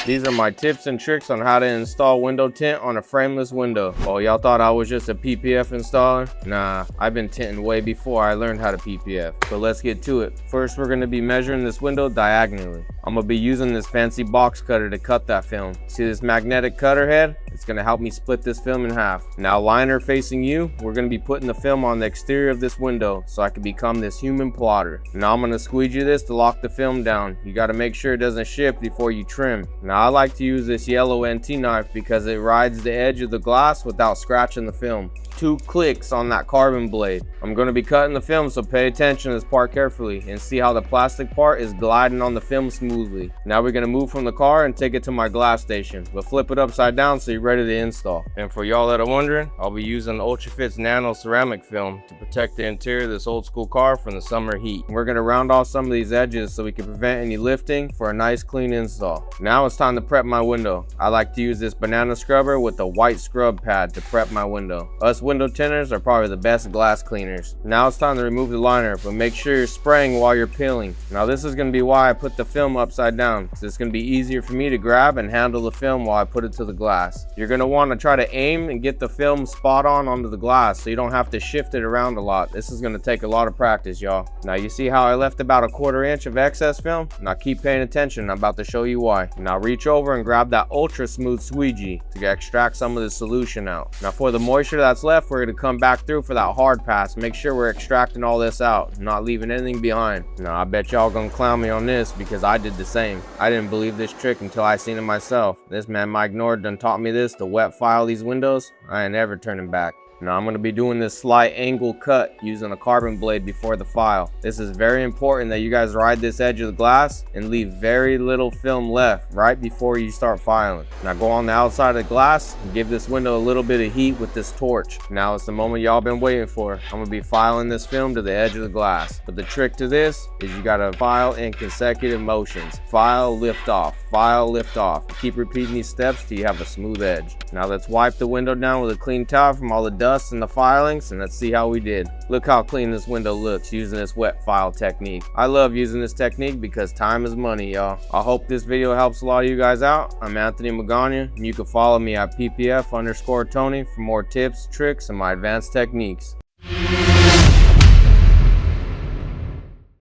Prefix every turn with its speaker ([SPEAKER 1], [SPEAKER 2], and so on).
[SPEAKER 1] These are my tips and tricks on how to install window tint on a frameless window. Oh, y'all thought I was just a PPF installer? Nah, I've been tinting way before I learned how to PPF. But let's get to it. First, we're gonna be measuring this window diagonally. I'm gonna be using this fancy box cutter to cut that film. See this magnetic cutter head? It's gonna help me split this film in half. Now, liner facing you, we're gonna be putting the film on the exterior of this window so I can become this human plotter. Now I'm gonna squeegee this to lock the film down. You gotta make sure it doesn't shift before you trim. Now I like to use this yellow NT knife because it rides the edge of the glass without scratching the film. 2 clicks on that carbon blade. I'm going to be cutting the film, so pay attention to this part carefully and see how the plastic part is gliding on the film smoothly. Now we're going to move from the car and take it to my glass station, but flip it upside down so you're ready to install. And for y'all that are wondering, I'll be using ULTRAFIT's Nano ceramic film to protect the interior of this old school car from the summer heat. We're going to round off some of these edges so we can prevent any lifting for a nice clean install. Now it's time to prep my window. I like to use this banana scrubber with a white scrub pad to prep my window. Us window tinters are probably the best glass cleaners. Now it's time to remove the liner, but make sure you're spraying while you're peeling. Now this is going to be why I put the film upside down, so it's going to be easier for me to grab and handle the film while I put it to the glass. You're going to want to try to aim and get the film spot on onto the glass so you don't have to shift it around a lot. This is going to take a lot of practice, y'all. Now you see how I left about a 1/4 inch of excess film? Now keep paying attention, I'm about to show you why. Now reach over and grab that ultra smooth squeegee to extract some of the solution out. Now for the moisture that's left, we're going to come back through for that hard pass. Make sure we're extracting all this out, not leaving anything behind. Now I bet y'all gonna clown me on this because I did the same. I didn't believe this trick until I seen it myself. This man Mike Nord done taught me this to wet file these windows. I ain't never turning back. Now I'm going to be doing this slight angle cut using a carbon blade before the file. This is very important that you guys ride this edge of the glass and leave very little film left right before you start filing. Now go on the outside of the glass and give this window a little bit of heat with this torch. Now it's the moment y'all been waiting for. I'm going to be filing this film to the edge of the glass. But the trick to this is you got to file in consecutive motions. File, lift off, file, lift off. Keep repeating these steps till you have a smooth edge. Now let's wipe the window down with a clean towel from all the dust and the filings, and let's see how we did. Look how clean this window looks using this wet file technique. I love using this technique because time is money, y'all. I hope this video helps a lot of you guys out. I'm Anthony Magana, and you can follow me at ppf_Tony for more tips, tricks, and my advanced techniques.